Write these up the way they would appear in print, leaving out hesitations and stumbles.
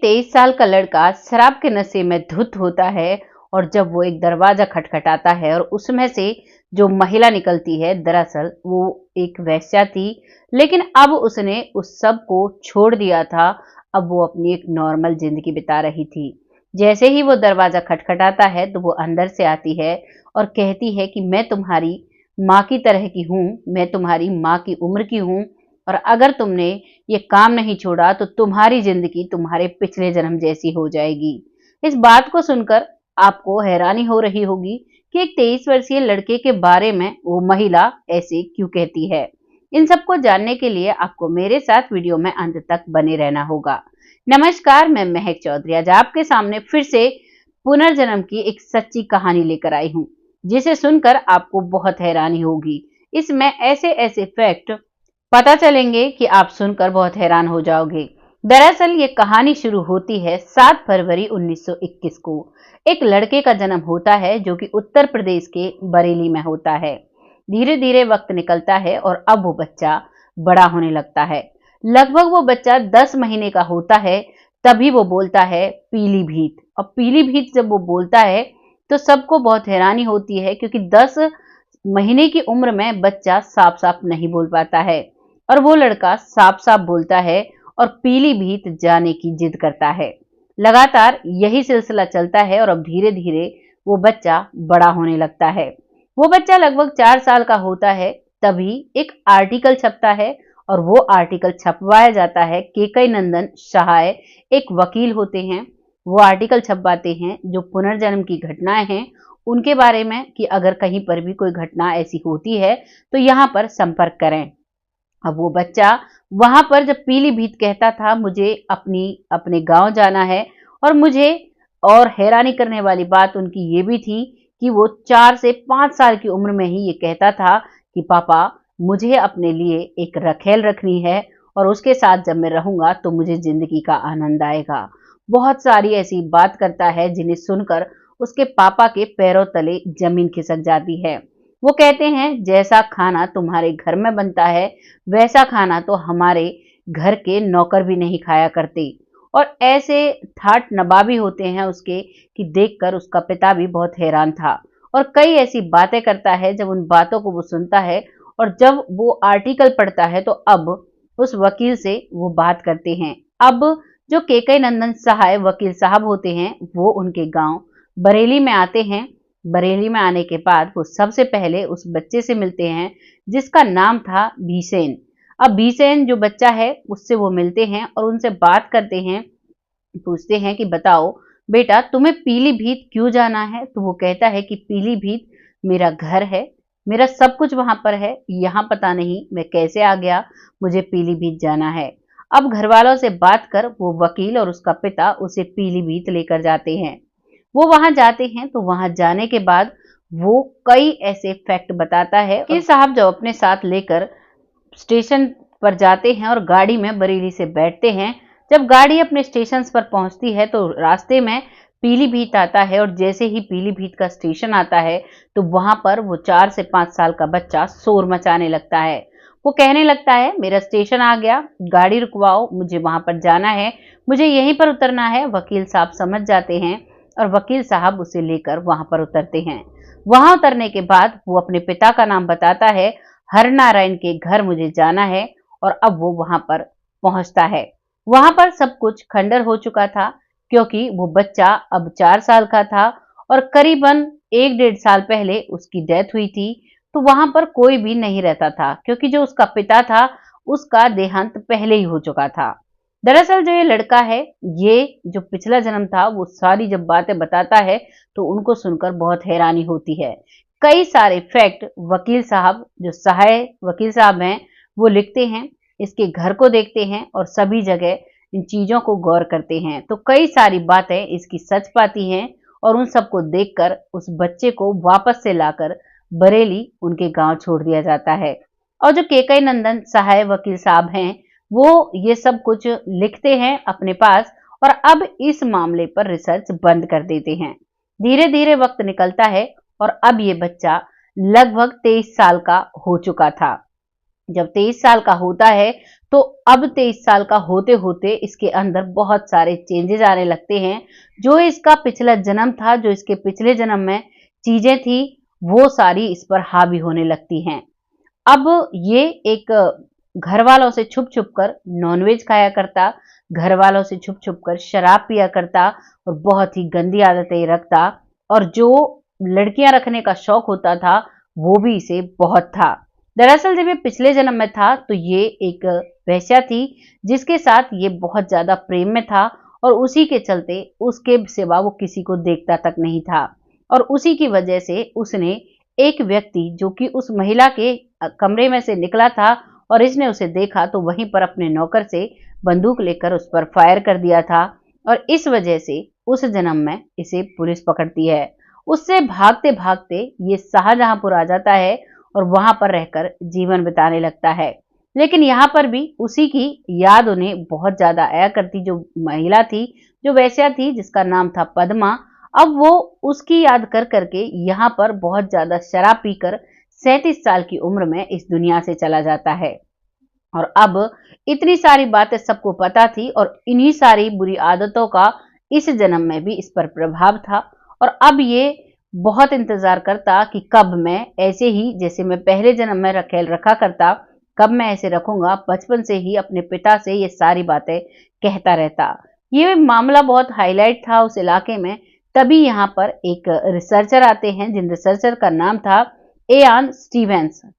23 साल का लड़का शराब के नशे में धुत होता है और जब वो एक दरवाजा खटखटाता है और उसमें से जो महिला निकलती है, दरअसल वो एक वेश्या थी। लेकिन अब उसने उस सब को छोड़ दिया था। अब वो अपनी एक नॉर्मल जिंदगी बिता रही थी। जैसे ही वो दरवाजा खटखटाता है तो वो अंदर से आती है और कहती है कि मैं तुम्हारी माँ की तरह की हूँ, मैं तुम्हारी माँ की उम्र की हूँ, और अगर तुमने ये काम नहीं छोड़ा तो तुम्हारी जिंदगी तुम्हारे पिछले जन्म जैसी हो जाएगी। इस बात को सुनकर आपको हैरानी हो रही होगी कि एक 23 वर्षीय लड़के के बारे में वो महिला ऐसे क्यों कहती है। इन सबको जानने के लिए आपको मेरे साथ वीडियो में अंत तक बने रहना होगा। नमस्कार, मैं महक चौधरी आज आपके सामने फिर से पुनर्जन्म की एक सच्ची कहानी लेकर आई हूँ, जिसे सुनकर आपको बहुत हैरानी होगी। इसमें ऐसे ऐसे फैक्ट पता चलेंगे कि आप सुनकर बहुत हैरान हो जाओगे। दरअसल ये कहानी शुरू होती है 7 फरवरी 1921 को। एक लड़के का जन्म होता है जो कि उत्तर प्रदेश के बरेली में होता है। धीरे धीरे वक्त निकलता है और अब वो बच्चा बड़ा होने लगता है। लगभग वो बच्चा 10 महीने का होता है, तभी वो बोलता है पीलीभीत। और पीलीभीत जब वो बोलता है तो सबको बहुत हैरानी होती है, क्योंकि 10 महीने की उम्र में बच्चा साफ साफ नहीं बोल पाता है। और वो लड़का साफ साफ बोलता है और पीलीभीत जाने की जिद करता है। लगातार यही सिलसिला चलता है और अब धीरे धीरे वो बच्चा बड़ा होने लगता है। वो बच्चा लगभग 4 साल का होता है, तभी एक आर्टिकल छपता है और वो आर्टिकल छपवाया जाता है। केकई नंदन सहाय एक वकील होते हैं, वो आर्टिकल छपवाते हैं जो पुनर्जन्म की घटनाएं हैं उनके बारे में, कि अगर कहीं पर भी कोई घटना ऐसी होती है तो यहाँ पर संपर्क करें। अब वो बच्चा वहां पर जब पीलीभीत कहता था मुझे अपने गांव जाना है, और मुझे और हैरानी करने वाली बात उनकी ये भी थी कि वो 4 से 5 साल की उम्र में ही ये कहता था कि पापा मुझे अपने लिए एक रखेल रखनी है और उसके साथ जब मैं रहूंगा तो मुझे जिंदगी का आनंद आएगा। बहुत सारी ऐसी बात करता है जिन्हें सुनकर उसके पापा के पैरों तले जमीन खिसक जाती है। वो कहते हैं जैसा खाना तुम्हारे घर में बनता है वैसा खाना तो हमारे घर के नौकर भी नहीं खाया करते। और ऐसे ठाट नवाबी होते हैं उसके कि देखकर उसका पिता भी बहुत हैरान था। और कई ऐसी बातें करता है, जब उन बातों को वो सुनता है और जब वो आर्टिकल पढ़ता है तो अब उस वकील से वो बात करते हैं। अब जो केकई नंदन सहाय वकील साहब होते हैं वो उनके गांव बरेली में आते हैं। बरेली में आने के बाद वो सबसे पहले उस बच्चे से मिलते हैं जिसका नाम था भीसेन। अब भीसेन जो बच्चा है उससे वो मिलते हैं और उनसे बात करते हैं, पूछते हैं कि बताओ बेटा तुम्हें पीलीभीत क्यों जाना है। तो वो कहता है कि पीलीभीत मेरा घर है, मेरा सब कुछ वहां पर है, यहाँ पता नहीं मैं कैसे आ गया, मुझे पीलीभीत जाना है। अब घर वालों से बात कर वो वकील और उसका पिता उसे पीलीभीत लेकर जाते हैं। वो वहां जाते हैं तो वहां जाने के बाद वो कई ऐसे फैक्ट बताता है कि साहब जब अपने साथ लेकर स्टेशन पर जाते हैं और गाड़ी में बरेली से बैठते हैं। जब गाड़ी अपने स्टेशन पर पहुंचती है तो रास्ते में पीलीभीत आता है, और जैसे ही पीलीभीत का स्टेशन आता है तो वहां पर वो 4 से 5 साल का बच्चा शोर मचाने लगता है। वो कहने लगता है मेरा स्टेशन आ गया, गाड़ी रुकवाओ, मुझे वहां पर जाना है, मुझे यहीं पर उतरना है। वकील साहब समझ जाते हैं और वकील साहब उसे लेकर वहां पर उतरते हैं। वहां उतरने के बाद वो अपने पिता का नाम बताता है, हरनारायण के घर मुझे जाना है। और अब वो वहां पर पहुंचता है। वहां पर सब कुछ खंडर हो चुका था, क्योंकि वो बच्चा अब 4 साल का था और करीबन 1-1.5 साल पहले उसकी डेथ हुई थी। तो वहां पर कोई भी नहीं रहता था, क्योंकि जो उसका पिता था उसका देहांत पहले ही हो चुका था। दरअसल जो ये लड़का है, ये जो पिछला जन्म था, वो सारी जब बातें बताता है तो उनको सुनकर बहुत हैरानी होती है। कई सारे फैक्ट वकील साहब, जो सहाय वकील साहब हैं, वो लिखते हैं, इसके घर को देखते हैं और सभी जगह इन चीजों को गौर करते हैं तो कई सारी बातें इसकी सच पाती हैं। और उन सबको देखकर उस बच्चे को वापस से लाकर बरेली उनके गांव छोड़ दिया जाता है। और जो केकई नंदन सहाय वकील साहब हैं, वो ये सब कुछ लिखते हैं अपने पास और अब इस मामले पर रिसर्च बंद कर देते हैं। धीरे धीरे वक्त निकलता है और अब ये बच्चा लगभग 23 साल का हो चुका था। जब 23 साल का होता है तो अब 23 साल का होते होते इसके अंदर बहुत सारे चेंजेस आने लगते हैं। जो इसका पिछला जन्म था, जो इसके पिछले जन्म में चीजें थी, वो सारी इस पर हावी होने लगती हैं। अब ये एक घर वालों से छुप छुप कर नॉनवेज खाया करता, घर वालों से छुप छुप कर शराब पिया करता और बहुत ही गंदी आदतें रखता, और जो लड़कियां रखने का शौक होता था वो भी इसे बहुत था। दरअसल जब ये पिछले जन्म में था तो ये एक वेश्या थी जिसके साथ ये बहुत ज्यादा प्रेम में था, और उसी के चलते उसके सिवा वो किसी को देखता तक नहीं था। और उसी की वजह से उसने एक व्यक्ति जो कि उस महिला के कमरे में से निकला था और इसने उसे देखा तो वहीं पर अपने नौकर से बंदूक लेकर उस पर फायर कर दिया था, और इस वजह से उस जन्म में इसे पुलिस पकड़ती है। उससे भागते भागते ये शाहजहांपुर आ जाता है और वहां पर रहकर जीवन बिताने लगता है। लेकिन यहाँ पर भी उसी की याद उन्हें बहुत ज्यादा आया करती, जो महिला थी, जो वेश्या थी जिसका नाम था पद्मा। अब वो उसकी याद कर करके यहाँ पर बहुत ज्यादा शराब पीकर 37 साल की उम्र में इस दुनिया से चला जाता है। और अब इतनी सारी बातें सबको पता थी और इन्हीं सारी बुरी आदतों का इस जन्म में भी इस पर प्रभाव था। और अब ये बहुत इंतजार करता कि कब मैं ऐसे ही, जैसे मैं पहले जन्म में रखा करता, कब मैं ऐसे रखूंगा। बचपन से ही अपने पिता से ये सारी बातें कहता रहता। ये मामला बहुत हाईलाइट था उस इलाके में। तभी यहाँ पर एक रिसर्चर आते हैं जिन रिसर्चर का नाम था एआन स्टीवेंसन।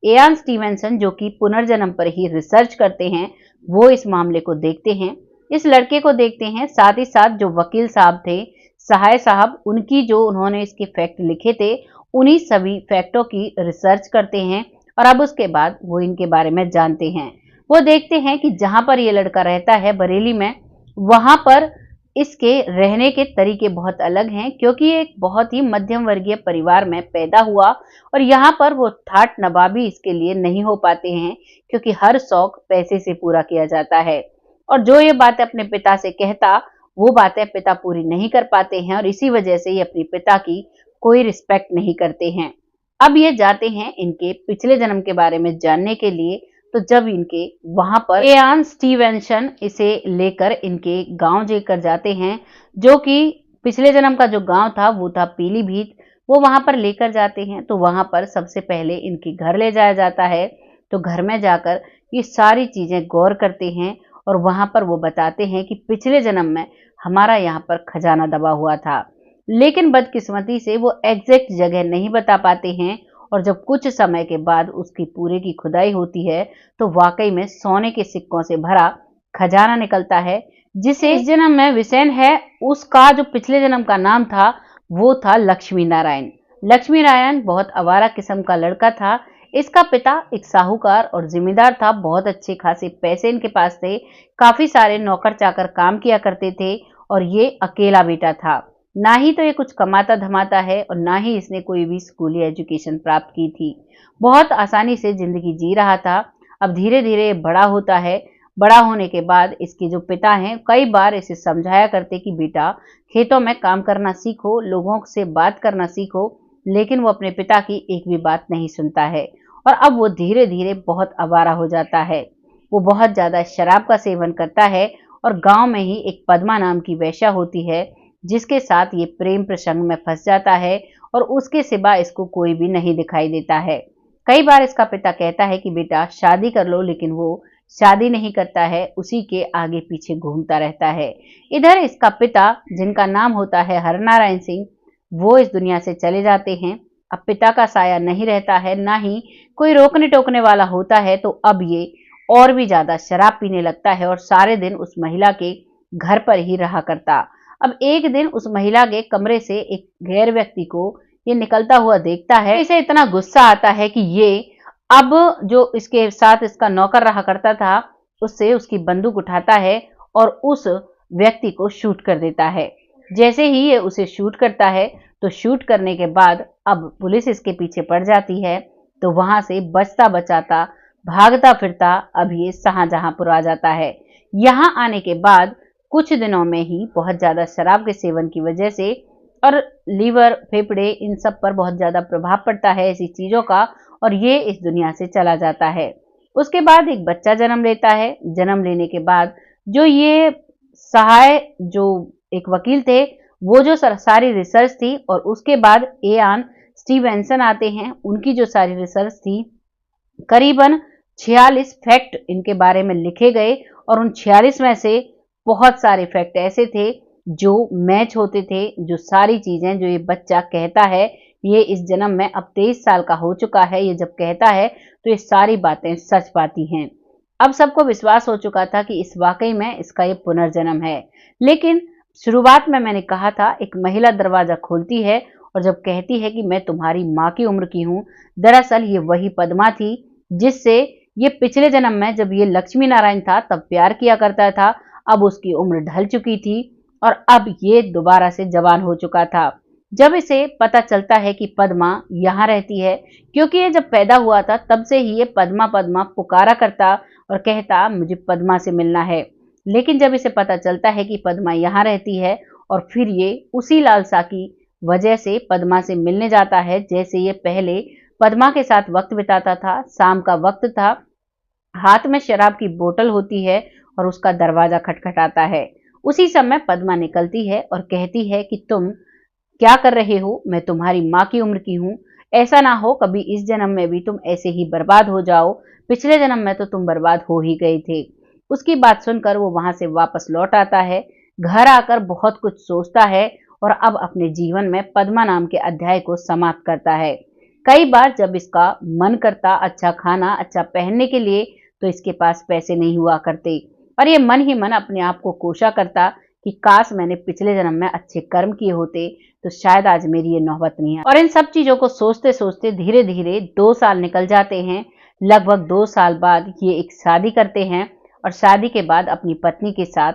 एआन स्टीवेंसन जो कि पुनर्जन्म पर ही रिसर्च करते हैं, वो इस मामले को देखते हैं, इस लड़के को देखते हैं। साथ ही साथ जो वकील साहब थे, सहाय साहब, उनकी जो उन्होंने इसके फैक्ट लिखे थे, उन्हीं सभी फैक्टों की रिसर्च करते हैं। और अब उसके बाद वो इनके बारे में जानते हैं। वो देखते हैं कि जहां पर ये लड़का रहता है बरेली में, वहां पर इसके रहने के तरीके बहुत अलग हैं, क्योंकि ये एक बहुत ही मध्यम वर्गीय परिवार में पैदा हुआ और यहाँ पर वो ठाट नवाबी इसके लिए नहीं हो पाते हैं, क्योंकि हर शौक पैसे से पूरा किया जाता है। और जो ये बातें अपने पिता से कहता, वो बातें पिता पूरी नहीं कर पाते हैं, और इसी वजह से ये अपने पिता की कोई रिस्पेक्ट नहीं करते हैं। अब ये जाते हैं इनके पिछले जन्म के बारे में जानने के लिए। तो जब इनके वहां पर एआन स्टीवेंसन इसे लेकर इनके गांव लेकर जाते हैं, जो कि पिछले जन्म का जो गांव था वो था पीलीभीत, वो वहां पर लेकर जाते हैं। तो वहां पर सबसे पहले इनके घर ले जाया जाता है। तो घर में जाकर ये सारी चीजें गौर करते हैं, और वहां पर वो बताते हैं कि पिछले जन्म में हमारा यहाँ पर खजाना दबा हुआ था। लेकिन बदकिस्मती से वो एग्जैक्ट जगह नहीं बता पाते हैं, और जब कुछ समय के बाद उसकी पूरे की खुदाई होती है तो वाकई में सोने के सिक्कों से भरा खजाना निकलता है, जिसे इस जन्म में विसेन है। उसका जो पिछले जन्म का नाम था वो था लक्ष्मी नारायण। लक्ष्मी नारायण बहुत आवारा किस्म का लड़का था। इसका पिता एक साहूकार और जिम्मेदार था, बहुत अच्छे खासे पैसे इनके पास थे, काफी सारे नौकर चाकर काम किया करते थे, और ये अकेला बेटा था। ना ही तो ये कुछ कमाता धमाता है और ना ही इसने कोई भी स्कूली एजुकेशन प्राप्त की थी। बहुत आसानी से जिंदगी जी रहा था। अब धीरे धीरे बड़ा होता है। बड़ा होने के बाद इसके जो पिता हैं कई बार इसे समझाया करते कि बेटा खेतों में काम करना सीखो, लोगों से बात करना सीखो, लेकिन वो अपने पिता की एक भी बात नहीं सुनता है। और अब वो धीरे धीरे बहुत आवारा हो जाता है। वो बहुत ज्यादा शराब का सेवन करता है, और गांव में ही एक पद्मा नाम की वेश्या होती है जिसके साथ ये प्रेम प्रसंग में फंस जाता है, और उसके सिवा इसको कोई भी नहीं दिखाई देता है। कई बार इसका पिता कहता है कि बेटा शादी कर लो, लेकिन वो शादी नहीं करता है, उसी के आगे पीछे घूमता रहता है। इधर इसका पिता, जिनका नाम होता है हरनारायण सिंह, वो इस दुनिया से चले जाते हैं। अब पिता का साया नहीं रहता है, ना ही कोई रोकने टोकने वाला होता है। तो अब ये और भी ज्यादा शराब पीने लगता है और सारे दिन उस महिला के घर पर ही रहा करता। अब एक दिन उस महिला के कमरे से एक गैर व्यक्ति को ये निकलता हुआ देखता है। इसे इतना गुस्सा आता है कि ये अब जो इसके साथ इसका नौकर रहा करता था उससे उसकी बंदूक उठाता है और उस व्यक्ति को शूट कर देता है। जैसे ही ये उसे शूट करता है तो शूट करने के बाद अब पुलिस इसके पीछे पड़ जाती है। तो वहां से बचता बचाता भागता फिरता अब ये शाहजहांपुर आ जाता है। यहाँ आने के बाद कुछ दिनों में ही बहुत ज्यादा शराब के सेवन की वजह से और लीवर, फेफड़े, इन सब पर बहुत ज्यादा प्रभाव पड़ता है ऐसी चीजों का, और ये इस दुनिया से चला जाता है। उसके बाद एक बच्चा जन्म लेता है। जन्म लेने के बाद जो ये सहाय जो एक वकील थे, वो जो सारी रिसर्च थी, और उसके बाद एआन स्टीवेंसन आते हैं, उनकी जो सारी रिसर्च थी, करीबन 46 फैक्ट इनके बारे में लिखे गए, और उन 46 में से बहुत सारे फैक्ट ऐसे थे जो मैच होते थे। जो सारी चीजें जो ये बच्चा कहता है, ये इस जन्म में अब 23 साल का हो चुका है, ये जब कहता है तो ये सारी बातें सच पाती हैं। अब सबको विश्वास हो चुका था कि इस वाकई में इसका ये पुनर्जन्म है। लेकिन शुरुआत में मैंने कहा था, एक महिला दरवाजा खोलती है और जब कहती है कि मैं तुम्हारी माँ की उम्र की हूँ, दरअसल ये वही पद्मा थी जिससे ये पिछले जन्म में जब ये लक्ष्मी नारायण था तब प्यार किया करता था। अब उसकी उम्र ढल चुकी थी और अब ये दोबारा से जवान हो चुका था। जब इसे पता चलता है कि पद्मा यहाँ रहती है, क्योंकि ये जब पैदा हुआ था तब से ही ये पद्मा पद्मा पुकारा करता और कहता मुझे पद्मा से मिलना है। लेकिन जब इसे पता चलता है कि पद्मा यहाँ रहती है, और फिर ये उसी लालसा की वजह से पद्मा से मिलने जाता है जैसे ये पहले पद्मा के साथ वक्त बिताता था। शाम का वक्त था, हाथ में शराब की बोतल होती है और उसका दरवाजा खटखटाता है। उसी समय पद्मा निकलती है और कहती है कि तुम क्या कर रहे हो, मैं तुम्हारी माँ की उम्र की हूँ, ऐसा ना हो कभी इस जन्म में भी तुम ऐसे ही बर्बाद हो जाओ, पिछले जन्म में तो तुम बर्बाद हो ही गए थे। उसकी बात सुनकर वो वहां से वापस लौट आता है। घर आकर बहुत कुछ सोचता है और अब अपने जीवन में पद्मा नाम के अध्याय को समाप्त करता है। कई बार जब इसका मन करता अच्छा खाना अच्छा पहनने के लिए, तो इसके पास पैसे नहीं हुआ करते, और ये मन ही मन अपने आप को कोशा करता कि काश मैंने पिछले जन्म में अच्छे कर्म किए होते तो शायद आज मेरी ये नौबत नहीं है। और इन सब चीजों को सोचते सोचते धीरे धीरे 2 साल निकल जाते हैं। लगभग 2 साल बाद ये एक शादी करते हैं और शादी के बाद अपनी पत्नी के साथ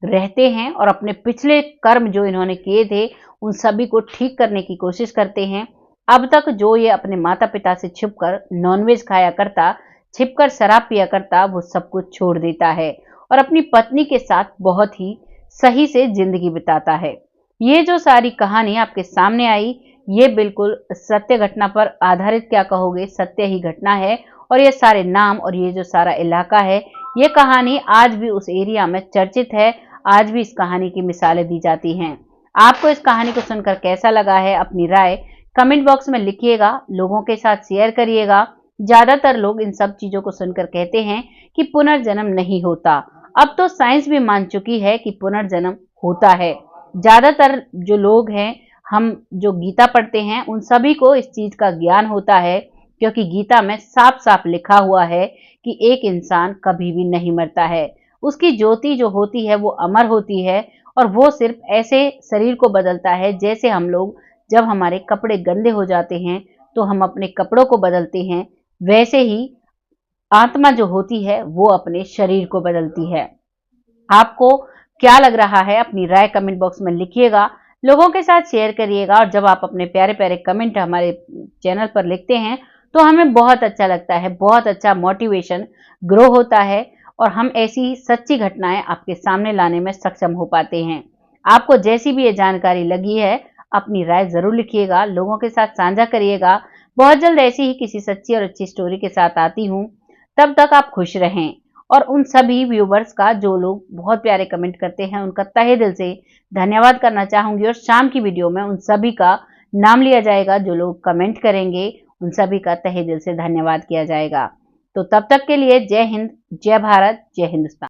रहते हैं और अपने पिछले कर्म जो इन्होंने किए थे उन सभी को ठीक करने की कोशिश करते हैं। अब तक जो ये अपने माता पिता से छिपकर नॉनवेज खाया करता, छिपकर शराब पिया करता, वो सब कुछ छोड़ देता है और अपनी पत्नी के साथ बहुत ही सही से जिंदगी बिताता है। ये जो सारी कहानी आपके सामने आई, ये बिल्कुल सत्य घटना पर आधारित, क्या कहोगे, सत्य ही घटना है। और ये सारे नाम और ये जो सारा इलाका है, ये कहानी आज भी उस एरिया में चर्चित है। आज भी इस कहानी की मिसालें दी जाती हैं। आपको इस कहानी को सुनकर कैसा लगा है, अपनी राय कमेंट बॉक्स में लिखिएगा, लोगों के साथ शेयर करिएगा। ज्यादातर लोग इन सब चीजों को सुनकर कहते हैं कि पुनर्जन्म नहीं होता। अब तो साइंस भी मान चुकी है कि पुनर्जन्म होता है। ज्यादातर जो लोग हैं, हम जो गीता पढ़ते हैं, उन सभी को इस चीज का ज्ञान होता है, क्योंकि गीता में साफ साफ लिखा हुआ है कि एक इंसान कभी भी नहीं मरता है। उसकी ज्योति जो होती है वो अमर होती है, और वो सिर्फ ऐसे शरीर को बदलता है जैसे हम लोग जब हमारे कपड़े गंदे हो जाते हैं तो हम अपने कपड़ों को बदलते हैं, वैसे ही आत्मा जो होती है वो अपने शरीर को बदलती है। आपको क्या लग रहा है, अपनी राय कमेंट बॉक्स में लिखिएगा, लोगों के साथ शेयर करिएगा। और जब आप अपने प्यारे प्यारे कमेंट हमारे चैनल पर लिखते हैं तो हमें बहुत अच्छा लगता है, बहुत अच्छा मोटिवेशन ग्रो होता है, और हम ऐसी सच्ची घटनाएं आपके सामने लाने में सक्षम हो पाते हैं। आपको जैसी भी ये जानकारी लगी है, अपनी राय जरूर लिखिएगा, लोगों के साथ साझा करिएगा। बहुत जल्द ऐसी ही किसी सच्ची और अच्छी स्टोरी के साथ आती हूँ। तब तक आप खुश रहें। और उन सभी व्यूवर्स का जो लोग बहुत प्यारे कमेंट करते हैं, उनका तहे दिल से धन्यवाद करना चाहूंगी। और शाम की वीडियो में उन सभी का नाम लिया जाएगा, जो लोग कमेंट करेंगे उन सभी का तहे दिल से धन्यवाद किया जाएगा। तो तब तक के लिए जय हिंद, जय भारत, जय हिंदुस्तान।